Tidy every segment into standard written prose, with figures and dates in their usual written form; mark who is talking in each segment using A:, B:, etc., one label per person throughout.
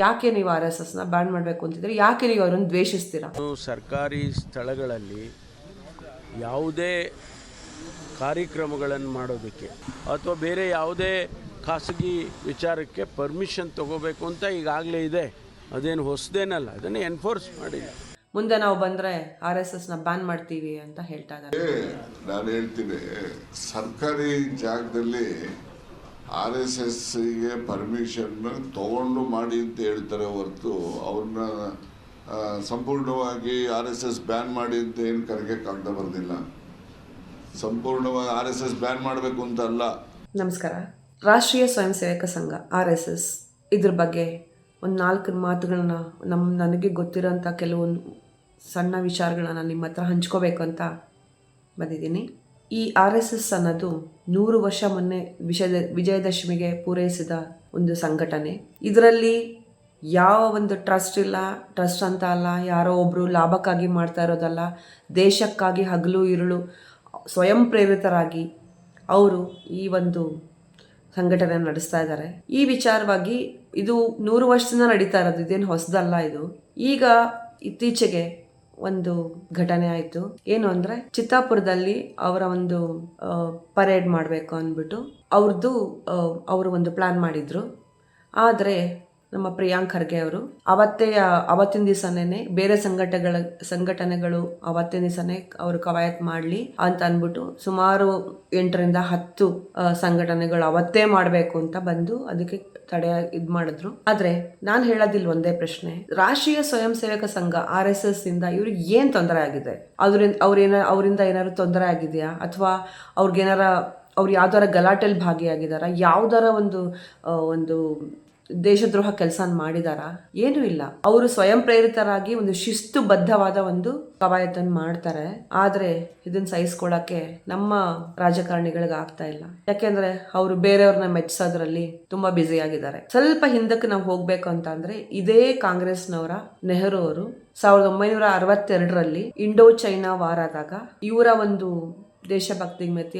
A: ಯಾಕೆ ನೀವು RSS ನ ಬ್ಯಾನ್ ಮಾಡಬೇಕು ಅಂತಿದ್ರೆ, ಯಾಕೆ ನೀವು ಅವರನ್ನು ದ್ವೇಷಿಸ್ತೀರಾ?
B: ಸರ್ಕಾರಿ ಸ್ಥಳಗಳಲ್ಲಿ ಯಾವುದೇ ಕಾರ್ಯಕ್ರಮಗಳನ್ನು ಮಾಡೋದಕ್ಕೆ ಅಥವಾ ಬೇರೆ ಯಾವುದೇ ಖಾಸಗಿ ವಿಚಾರಕ್ಕೆ ಪರ್ಮಿಷನ್ ತಗೋಬೇಕು ಅಂತ ಈಗಾಗಲೇ ಇದೆ. ಅದೇನು ಹೊಸದೇನಲ್ಲ, ಅದನ್ನು ಎನ್ಫೋರ್ಸ್ ಮಾಡಿಲ್ಲ.
A: ಮುಂದೆ ನಾವು ಬಂದರೆ RSS ನ ಬ್ಯಾನ್ ಮಾಡ್ತೀವಿ ಅಂತ ಹೇಳ್ತಾ ಇದ್ದಾರೆ.
C: ನಾನು ಹೇಳ್ತೀನಿ, ಸರ್ಕಾರಿ ಜಾಗದಲ್ಲಿ RSSಗೆ ಪರ್ಮಿಷನ್ ತಗೊಂಡು ಮಾಡಿ ಅಂತ ಹೇಳ್ತಾರೆ ಹೊರತು ಅವ್ರನ್ನ ಸಂಪೂರ್ಣವಾಗಿ RSS ಬ್ಯಾನ್ ಮಾಡಿ ಅಂತ ಏನು ಕರೆಗೆ ಕಾಗ್ದ ಬರೆದಿಲ್ಲ. ಸಂಪೂರ್ಣವಾಗಿ RSS ಬ್ಯಾನ್ ಮಾಡಬೇಕು ಅಂತ ಅಲ್ಲ.
A: ನಮಸ್ಕಾರ. ರಾಷ್ಟ್ರೀಯ ಸ್ವಯಂ ಸೇವಕ ಸಂಘ RSS ಇದ್ರ ಬಗ್ಗೆ ಒಂದು 4 ಮಾತುಗಳನ್ನ ನನಗೆ ಗೊತ್ತಿರೋಂಥ ಕೆಲವೊಂದು ಸಣ್ಣ ವಿಚಾರಗಳನ್ನ ನಿಮ್ಮ ಹತ್ರ ಹಂಚ್ಕೋಬೇಕು ಅಂತ ಬಂದಿದ್ದೀನಿ. ಈ RSS ಅನ್ನೋದು 100 ವರ್ಷ ಮೊನ್ನೆ ವಿಜಯದಶಮಿಗೆ ಪೂರೈಸಿದ ಒಂದು ಸಂಘಟನೆ. ಇದರಲ್ಲಿ ಯಾವ ಒಂದು ಟ್ರಸ್ಟ್ ಇಲ್ಲ, ಟ್ರಸ್ಟ್ ಅಂತ ಅಲ್ಲ, ಯಾರೋ ಒಬ್ಬರು ಲಾಭಕ್ಕಾಗಿ ಮಾಡ್ತಾ ಇರೋದಲ್ಲ. ದೇಶಕ್ಕಾಗಿ ಹಗಲು ಇರುಳು ಸ್ವಯಂ ಪ್ರೇರಿತರಾಗಿ ಅವರು ಈ ಒಂದು ಸಂಘಟನೆ ನಡೆಸ್ತಾ ಇದ್ದಾರೆ. ಈ ವಿಚಾರವಾಗಿ ಇದು 100 ವರ್ಷದಿಂದ ನಡೀತಾ ಇರೋದು, ಇದೇನು ಹೊಸದಲ್ಲ. ಇದು ಈಗ ಇತ್ತೀಚೆಗೆ ಒಂದು ಘಟನೆ ಆಯಿತು. ಏನು ಅಂದರೆ, ಚಿತ್ತಾಪುರದಲ್ಲಿ ಅವರ ಒಂದು ಪರೇಡ್ ಮಾಡಬೇಕು ಅಂದ್ಬಿಟ್ಟು ಅವರು ಒಂದು ಪ್ಲ್ಯಾನ್ ಮಾಡಿದರು. ಆದರೆ ನಮ್ಮ ಪ್ರಿಯಾಂಕ್ ಖರ್ಗೆ ಅವರು ಅವತ್ತಿನ ದಿವಸನೇ ಬೇರೆ ಸಂಘಟನೆಗಳು ಅವತ್ತಿನ ದಿವಸನೇ ಅವರು ಕವಾಯತ್ ಮಾಡಲಿ ಅಂತ ಅಂದ್ಬಿಟ್ಟು ಸುಮಾರು 8ರಿಂದ 10 ಸಂಘಟನೆಗಳು ಅವತ್ತೇ ಮಾಡಬೇಕು ಅಂತ ಬಂದು ಅದಕ್ಕೆ ಇದು ಮಾಡಿದ್ರು. ಆದ್ರೆ ನಾನು ಹೇಳೋದಿಲ್ಲ ಒಂದೇ ಪ್ರಶ್ನೆ, ರಾಷ್ಟ್ರೀಯ ಸ್ವಯಂ ಸೇವಕ ಸಂಘ RSS ಇಂದ ಇವ್ರಿಗೆ ಏನ್ ತೊಂದರೆ ಆಗಿದೆ? ಅವರಿಂದ ಏನಾದ್ರು ತೊಂದರೆ ಆಗಿದೆಯಾ? ಅಥವಾ ಅವ್ರು ಯಾವ್ದಾರ ಗಲಾಟೆಯಲ್ಲಿ ಭಾಗಿಯಾಗಿದಾರ? ಯಾವ್ದಾರ ಒಂದು ದೇಶದ್ರೋಹ ಕೆಲಸ ಮಾಡಿದಾರ? ಏನೂ ಇಲ್ಲ. ಅವರು ಸ್ವಯಂ ಪ್ರೇರಿತರಾಗಿ ಒಂದು ಶಿಸ್ತುಬದ್ಧವಾದ ಒಂದು ಕವಾಯತನ್ನು ಮಾಡ್ತಾರೆ. ಆದ್ರೆ ಇದನ್ನ ಸಹಿಸ್ಕೊಳ್ಳಕ್ಕೆ ನಮ್ಮ ರಾಜಕಾರಣಿಗಳಿಗೆ ಆಗ್ತಾ ಇಲ್ಲ. ಯಾಕೆಂದ್ರೆ ಅವರು ಬೇರೆಯವ್ರನ್ನ ಮೆಚ್ಚಿಸೋದ್ರಲ್ಲಿ ತುಂಬಾ ಬ್ಯುಸಿ ಆಗಿದ್ದಾರೆ. ಸ್ವಲ್ಪ ಹಿಂದಕ್ಕೆ ನಾವು ಹೋಗ್ಬೇಕು ಅಂತ ಅಂದ್ರೆ, ಇದೇ ಕಾಂಗ್ರೆಸ್ನವರ ನೆಹರು ಅವರು 1962ರಲ್ಲಿ ಇಂಡೋ ಚೈನಾ ವಾರ್ ಆದಾಗ ಇವರ ಒಂದು ದೇಶಭಕ್ತಿ ಮೆತ್ತಿ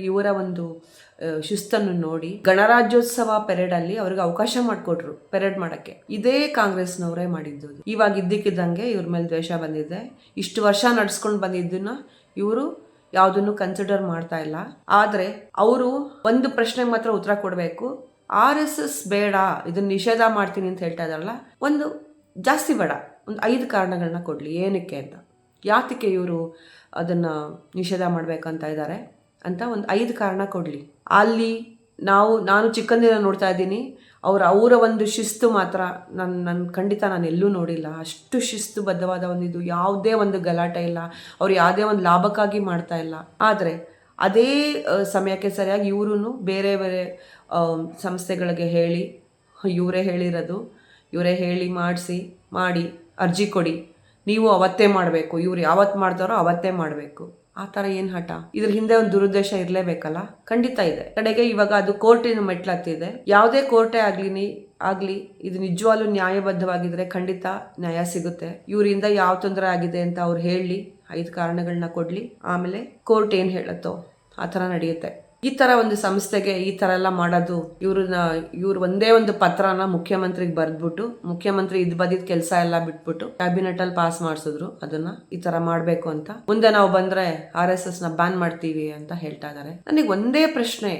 A: ಇವರ ಒಂದು ಶಿಸ್ತನ್ನು ನೋಡಿ ಗಣರಾಜ್ಯೋತ್ಸವ ಪೆರೇಡ್ ಅಲ್ಲಿ ಅವ್ರಿಗೆ ಅವಕಾಶ ಮಾಡಿಕೊಟ್ರು ಪೆರೇಡ್ ಮಾಡಕ್ಕೆ. ಇದೇ ಕಾಂಗ್ರೆಸ್ನವರೇ ಮಾಡಿದ್ದು. ಇವಾಗ ಇದ್ದಕ್ಕಿದ್ದಂಗೆ ಇವ್ರ ಮೇಲೆ ದ್ವೇಷ ಬಂದಿದೆ. ಇಷ್ಟು ವರ್ಷ ನಡ್ಸ್ಕೊಂಡು ಬಂದಿದ್ದನ್ನ ಇವರು ಯಾವುದನ್ನು ಕನ್ಸಿಡರ್ ಮಾಡ್ತಾ ಇಲ್ಲ. ಆದ್ರೆ ಅವರು ಒಂದು ಪ್ರಶ್ನೆಗೆ ಮಾತ್ರ ಉತ್ತರ ಕೊಡಬೇಕು. RSS ಬೇಡ, ಇದನ್ನ ನಿಷೇಧ ಮಾಡ್ತೀನಿ ಅಂತ ಹೇಳ್ತಾ ಇದಾರಲ್ಲ, ಒಂದು ಜಾಸ್ತಿ ಬೇಡ, ಒಂದು 5 ಕಾರಣಗಳನ್ನ ಕೊಡ್ಲಿ ಏನಕ್ಕೆ ಅಂತ, ಯಾತಕ್ಕೆ ಇವರು ಅದನ್ನ ನಿಷೇಧ ಮಾಡ್ಬೇಕಂತ ಇದ್ದಾರೆ ಅಂತ ಒಂದು 5 ಕಾರಣ ಕೊಡ್ಲಿ. ಅಲ್ಲಿ ನಾನು ಚಿಕ್ಕಂದಿನ ನೋಡ್ತಾ ಇದ್ದೀನಿ, ಅವರ ಒಂದು ಶಿಸ್ತು ಮಾತ್ರ ಖಂಡಿತ ನಾನು ಎಲ್ಲೂ ನೋಡಿಲ್ಲ. ಅಷ್ಟು ಶಿಸ್ತುಬದ್ಧವಾದ ಇದು ಯಾವುದೇ ಒಂದು ಗಲಾಟೆ ಇಲ್ಲ. ಅವ್ರು ಯಾವುದೇ ಒಂದು ಲಾಭಕ್ಕಾಗಿ ಮಾಡ್ತಾ ಇಲ್ಲ. ಆದರೆ ಅದೇ ಸಮಯಕ್ಕೆ ಸರಿಯಾಗಿ ಇವರು ಬೇರೆ ಬೇರೆ ಸಂಸ್ಥೆಗಳಿಗೆ ಹೇಳಿ, ಇವರೇ ಹೇಳಿ ಮಾಡಿ ಅರ್ಜಿ ಕೊಡಿ, ನೀವು ಅವತ್ತೇ ಮಾಡಬೇಕು, ಇವ್ರು ಯಾವತ್ತು ಮಾಡ್ತಾರೋ ಅವತ್ತೇ ಮಾಡಬೇಕು. ಆ ಥರ ಏನು ಹಠ? ಇದ್ರ ಹಿಂದೆ ಒಂದು ದುರುದ್ದೇಶ ಇರಲೇಬೇಕಲ್ಲ? ಖಂಡಿತ ಇದೆ. ಕಡೆಗೆ ಇವಾಗ ಅದು ಕೋರ್ಟಿನ ಮೆಟ್ಲತ್ತಿದೆ. ಯಾವುದೇ ಕೋರ್ಟೇ ಆಗ್ಲಿ ಇದು ನಿಜವಾಗ್ಲೂ ನ್ಯಾಯಬದ್ಧವಾಗಿದ್ರೆ ಖಂಡಿತ ನ್ಯಾಯ ಸಿಗುತ್ತೆ. ಇವರಿಂದ ಯಾವ ತೊಂದರೆ ಆಗಿದೆ ಅಂತ ಅವ್ರು ಹೇಳಿ 5 ಕಾರಣಗಳನ್ನ ಕೊಡ್ಲಿ, ಆಮೇಲೆ ಕೋರ್ಟ್ ಏನು ಹೇಳುತ್ತೋ ಆ ಥರ ನಡೆಯುತ್ತೆ. ಈ ಥರ ಒಂದು ಸಂಸ್ಥೆಗೆ ಈ ಥರ ಎಲ್ಲ ಮಾಡೋದು, ಇವ್ರು ಒಂದೇ ಒಂದು ಪತ್ರನ ಮುಖ್ಯಮಂತ್ರಿಗೆ ಬರೆದ್ಬಿಟ್ಟು ಮುಖ್ಯಮಂತ್ರಿ ಬದಿದ ಕೆಲಸ ಎಲ್ಲ ಬಿಟ್ಬಿಟ್ಟು ಕ್ಯಾಬಿನೆಟ್ ಅಲ್ಲಿ ಪಾಸ್ ಮಾಡಿಸಿದ್ರು ಅದನ್ನ ಈ ಥರ ಮಾಡಬೇಕು ಅಂತ. ಮುಂದೆ ನಾವು ಬಂದ್ರೆ RSS ನ ಬ್ಯಾನ್ ಮಾಡ್ತೀವಿ ಅಂತ ಹೇಳ್ತಾ ಇದ್ದಾರೆ. ನನಗೆ ಒಂದೇ ಪ್ರಶ್ನೆ,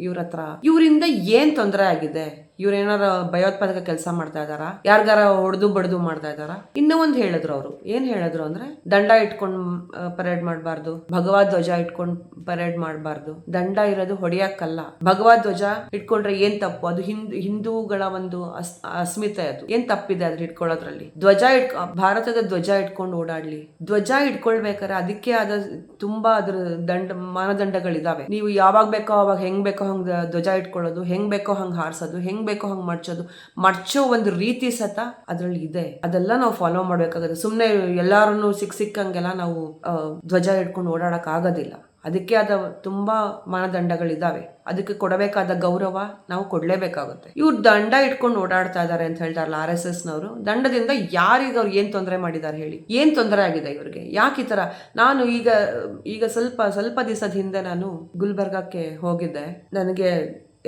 A: ಇವ್ರ ಹತ್ರ ಇವರಿಂದ ಏನ್ ತೊಂದರೆ ಆಗಿದೆ? ಇವ್ರೇನಾರ ಭಯೋತ್ಪಾದಕ ಕೆಲಸ ಮಾಡ್ತಾ ಇದಾರ? ಯಾರಿಗಾರ ಹೊಡೆದು ಬಡ್ದು ಮಾಡ್ತಾ ಇದಾರ? ಇನ್ನೂ ಒಂದು ಹೇಳಿದ್ರು ಅವರು. ಏನ್ ಹೇಳಿದ್ರು ಅಂದ್ರೆ, ದಂಡ ಇಟ್ಕೊಂಡು ಪರೇಡ್ ಮಾಡಬಾರ್ದು, ಭಗವಾ ಧ್ವಜ ಇಟ್ಕೊಂಡು ಪರೇಡ್ ಮಾಡಬಾರ್ದು. ದಂಡ ಇರೋದು ಹೊಡೆಯಕ್ಕಲ್ಲ. ಭಗವಾ ಧ್ವಜ ಇಟ್ಕೊಂಡ್ರೆ ಏನ್ ತಪ್ಪು? ಅದು ಹಿಂದೂಗಳ ಒಂದು ಅಸ್ಮಿತೆ. ಅದು ಏನ್ ತಪ್ಪಿದೆ ಅದ್ರ ಇಟ್ಕೊಳ್ಳೋದ್ರಲ್ಲಿ? ಭಾರತದ ಧ್ವಜ ಇಟ್ಕೊಂಡು ಓಡಾಡ್ಲಿ. ಧ್ವಜ ಇಟ್ಕೊಳ್ಬೇಕಾದ್ರೆ ಅದಕ್ಕೆ ಆದ ತುಂಬಾ ಅದ್ರ ಮಾನದಂಡಗಳಿದಾವೆ. ನೀವು ಯಾವಾಗ ಬೇಕೋ ಅವಾಗ ಹೆಂಗ್ ಬೇಕೋ ಹಂಗ್ ಧ್ವಜ ಇಟ್ಕೊಳ್ಳೋದು, ಹೆಂಗ್ ಬೇಕೋ ಹಂಗ್ ಹಾರಿಸೋದು, ಹೆಂಗ್ ಬೇಕೋ ಹಂಗ್ ಮರ್ಚೋ ಒಂದು ರೀತಿ ಸತ ಅದ್ರಲ್ಲಿ ಇದೆ. ಅದೆಲ್ಲ ನಾವು ಫಾಲೋ ಮಾಡ್ಬೇಕಾಗುತ್ತೆ. ಸುಮ್ನೆ ಎಲ್ಲಾರನ್ನು ಸಿಕ್ಕಂಗೆಲ್ಲ ನಾವು ಧ್ವಜ ಇಟ್ಕೊಂಡು ಓಡಾಡಕ್ ಆಗೋದಿಲ್ಲ. ಅದಕ್ಕೆ ಆದ ತುಂಬಾ ಮಾನದಂಡಗಳಿದಾವೆ. ಅದಕ್ಕೆ ಕೊಡಬೇಕಾದ ಗೌರವ ನಾವು ಕೊಡ್ಲೇಬೇಕಾಗುತ್ತೆ. ಇವ್ರು ದಂಡ ಇಟ್ಕೊಂಡು ಓಡಾಡ್ತಾ ಇದಾರೆ ಅಂತ ಹೇಳ್ತಾರಲ್ಲ RSS ನವರು. ದಂಡದಿಂದ ಯಾರಿಗೆ ಅವ್ರು ಏನ್ ತೊಂದರೆ ಮಾಡಿದ್ದಾರೆ ಹೇಳಿ? ಏನ್ ತೊಂದರೆ ಆಗಿದೆ ಇವ್ರಿಗೆ? ಯಾಕೆ ಈ ತರ? ನಾನು ಈಗ ಸ್ವಲ್ಪ ದಿವಸದ ಹಿಂದೆ ನಾನು ಗುಲ್ಬರ್ಗಕ್ಕೆ ಹೋಗಿದ್ದೆ. ನನಗೆ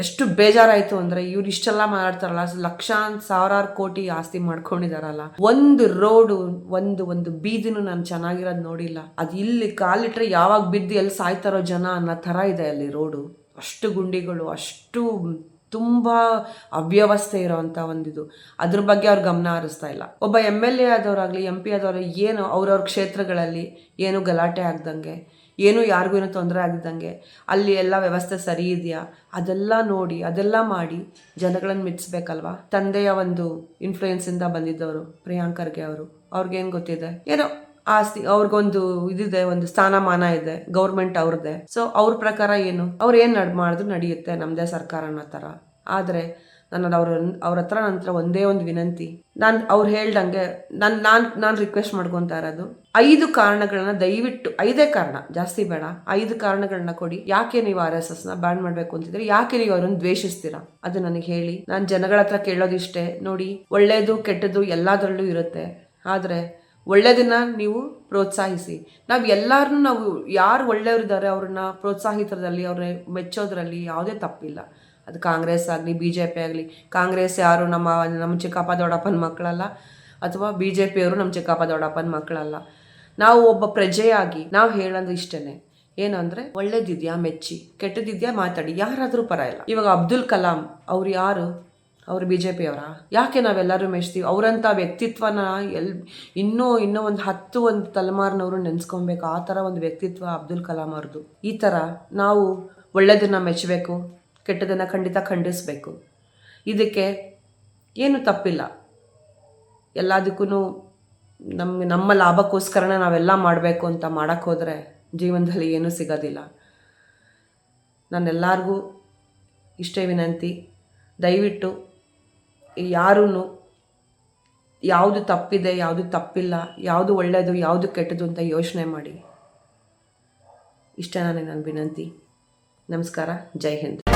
A: ಎಷ್ಟು ಬೇಜಾರಾಯಿತು ಅಂದರೆ ಇವ್ರು ಇಷ್ಟೆಲ್ಲ ಮಾಡ್ತಾರಲ್ಲ, ಲಕ್ಷಾಂತರ ಸಾವಿರಾರು ಕೋಟಿ ಆಸ್ತಿ ಮಾಡ್ಕೊಂಡಿದಾರಲ್ಲ, ಒಂದು ರೋಡು ಒಂದು ಬೀದಿನೂ ನಾನು ಚೆನ್ನಾಗಿರೋದು ನೋಡಿಲ್ಲ. ಅದು ಇಲ್ಲಿ ಕಾಲಿಟ್ರೆ ಯಾವಾಗ ಬಿದ್ದು ಎಲ್ಲಿ ಸಾಯ್ತಾರೋ ಜನ ಅನ್ನೋ ಥರ ಇದೆ ಅಲ್ಲಿ ರೋಡು. ಅಷ್ಟು ಗುಂಡಿಗಳು, ಅಷ್ಟು ತುಂಬ ಅವ್ಯವಸ್ಥೆ ಇರೋವಂಥ ಒಂದಿದು. ಅದ್ರ ಬಗ್ಗೆ ಅವ್ರು ಗಮನ ಹರಿಸ್ತಾ ಇಲ್ಲ. ಒಬ್ಬ MLA ಆದವರಾಗಲಿ MP ಆದವರು ಏನು ಅವ್ರವ್ರ ಕ್ಷೇತ್ರಗಳಲ್ಲಿ ಏನು ಗಲಾಟೆ ಆಗ್ದಂಗೆ, ಏನು ಯಾರಿಗೂ ಏನೂ ತೊಂದರೆ ಆಗಿದ್ದಂಗೆ ಅಲ್ಲಿ ಎಲ್ಲ ವ್ಯವಸ್ಥೆ ಸರಿ ಇದೆಯಾ ಅದೆಲ್ಲ ನೋಡಿ, ಅದೆಲ್ಲ ಮಾಡಿ ಜನಗಳನ್ನು ಮೆಚ್ಚಿಸ್ಬೇಕಲ್ವಾ. ತಂದೆಯ ಒಂದು ಇನ್ಫ್ಲೂಯೆನ್ಸಿಂದ ಬಂದಿದ್ದವರು ಪ್ರಿಯಾಂಕ್ ಖರ್ಗೆ ಅವರು, ಅವ್ರಿಗೇನು ಗೊತ್ತಿದೆ, ಏನೋ ಆಸ್ತಿ ಅವ್ರಿಗೊಂದು ಇದಿದೆ, ಒಂದು ಸ್ಥಾನಮಾನ ಇದೆ, ಗೌರ್ಮೆಂಟ್ ಅವ್ರದ್ದೇ. ಸೊ ಅವ್ರ ಪ್ರಕಾರ ಏನು, ಅವ್ರು ಏನು ಮಾಡಿದ್ರು ನಡೆಯುತ್ತೆ, ನಮ್ಮದೇ ಸರ್ಕಾರ ಅನ್ನೋ ಥರ. ಆದರೆ ನಾನು ಅವ್ರ ಹತ್ರ ನನ್ನ ಹತ್ರ ಒಂದೇ ಒಂದು ವಿನಂತಿ, ನಾನು ಅವ್ರು ಹೇಳ್ದಂಗೆ ನಾನು ರಿಕ್ವೆಸ್ಟ್ ಮಾಡ್ಕೊತಾ ಇರೋದು, 5 ಕಾರಣಗಳನ್ನ ದಯವಿಟ್ಟು, 5 ಕಾರಣ, ಜಾಸ್ತಿ ಬೇಡ, 5 ಕಾರಣಗಳನ್ನ ಕೊಡಿ. ಯಾಕೆ ನೀವು RSSನ ಬ್ಯಾನ್ ಮಾಡಬೇಕು ಅಂತಿದ್ರೆ, ಯಾಕೆ ನೀವು ಅವ್ರನ್ನ ದ್ವೇಷಿಸ್ತೀರಾ ಅದು ನನಗೆ ಹೇಳಿ. ನಾನು ಜನಗಳ ಹತ್ರ ಕೇಳೋದಿಷ್ಟೇ, ನೋಡಿ ಒಳ್ಳೇದು ಕೆಟ್ಟದ್ದು ಎಲ್ಲದರಲ್ಲೂ ಇರುತ್ತೆ, ಆದರೆ ಒಳ್ಳೆಯದನ್ನ ನೀವು ಪ್ರೋತ್ಸಾಹಿಸಿ. ನಾವು ಯಾರು ಒಳ್ಳೆಯವರಿದ್ದಾರೆ ಅವ್ರನ್ನ ಪ್ರೋತ್ಸಾಹಿತರಲ್ಲಿ, ಅವ್ರನ್ನ ಮೆಚ್ಚೋದ್ರಲ್ಲಿ ಯಾವುದೇ ತಪ್ಪಿಲ್ಲ. ಅದು ಕಾಂಗ್ರೆಸ್ ಆಗಲಿ BJP ಆಗಲಿ. ಕಾಂಗ್ರೆಸ್ ಯಾರು ನಮ್ಮ ಚಿಕ್ಕಪ್ಪ ದೊಡ್ಡಪ್ಪನ ಮಕ್ಕಳಲ್ಲ, ಅಥವಾ BJP ಅವರು ನಮ್ಮ ಚಿಕ್ಕಪ್ಪ ದೊಡ್ಡಪ್ಪನ ಮಕ್ಕಳಲ್ಲ. ನಾವು ಒಬ್ಬ ಪ್ರಜೆಯಾಗಿ ನಾವು ಹೇಳೋದು ಇಷ್ಟೇ, ಏನು ಅಂದರೆ ಒಳ್ಳೇದಿದೆಯಾ ಮೆಚ್ಚಿ, ಕೆಟ್ಟದಿದೆಯಾ ಮಾತಾಡಿ, ಯಾರಾದರೂ ಪರ ಇಲ್ಲ. ಇವಾಗ ಅಬ್ದುಲ್ ಕಲಾಂ ಅವ್ರು ಯಾರು, ಅವರು BJP ಅವರ? ಯಾಕೆ ನಾವೆಲ್ಲರೂ ಮೆಚ್ತೀವಿ ಅವರಂಥ ವ್ಯಕ್ತಿತ್ವನ? ಇನ್ನೂ ಒಂದು 10 ತಲೆಮಾರಿನವರು ನೆನೆಸ್ಕೊಬೇಕು. ಆ ಥರ ಒಂದು ವ್ಯಕ್ತಿತ್ವ ಅಬ್ದುಲ್ ಕಲಾಂ ಅವ್ರದ್ದು. ಈ ಥರ ನಾವು ಒಳ್ಳೆಯದನ್ನು ಮೆಚ್ಚಬೇಕು, ಕೆಟ್ಟದನ್ನು ಖಂಡಿತ ಖಂಡಿಸಬೇಕು. ಇದಕ್ಕೆ ಏನು ತಪ್ಪಿಲ್ಲ. ಎಲ್ಲದಕ್ಕೂ ನಮ್ಮ ಲಾಭಕ್ಕೋಸ್ಕರನೇ ನಾವೆಲ್ಲ ಮಾಡಬೇಕು ಅಂತ ಮಾಡೋಕ್ಕೆ ಹೋದರೆ ಜೀವನದಲ್ಲಿ ಏನೂ ಸಿಗೋದಿಲ್ಲ. ನಾನೆಲ್ಲರಿಗೂ ಇಷ್ಟೇ ವಿನಂತಿ, ದಯವಿಟ್ಟು ಯಾರೂ ಯಾವುದು ತಪ್ಪಿದೆ, ಯಾವುದು ತಪ್ಪಿಲ್ಲ, ಯಾವುದು ಒಳ್ಳೆಯದು, ಯಾವುದು ಕೆಟ್ಟದು ಅಂತ ಯೋಚನೆ ಮಾಡಿ. ಇಷ್ಟೇ ನನ್ನ ವಿನಂತಿ. ನಮಸ್ಕಾರ. ಜೈ ಹಿಂದ್.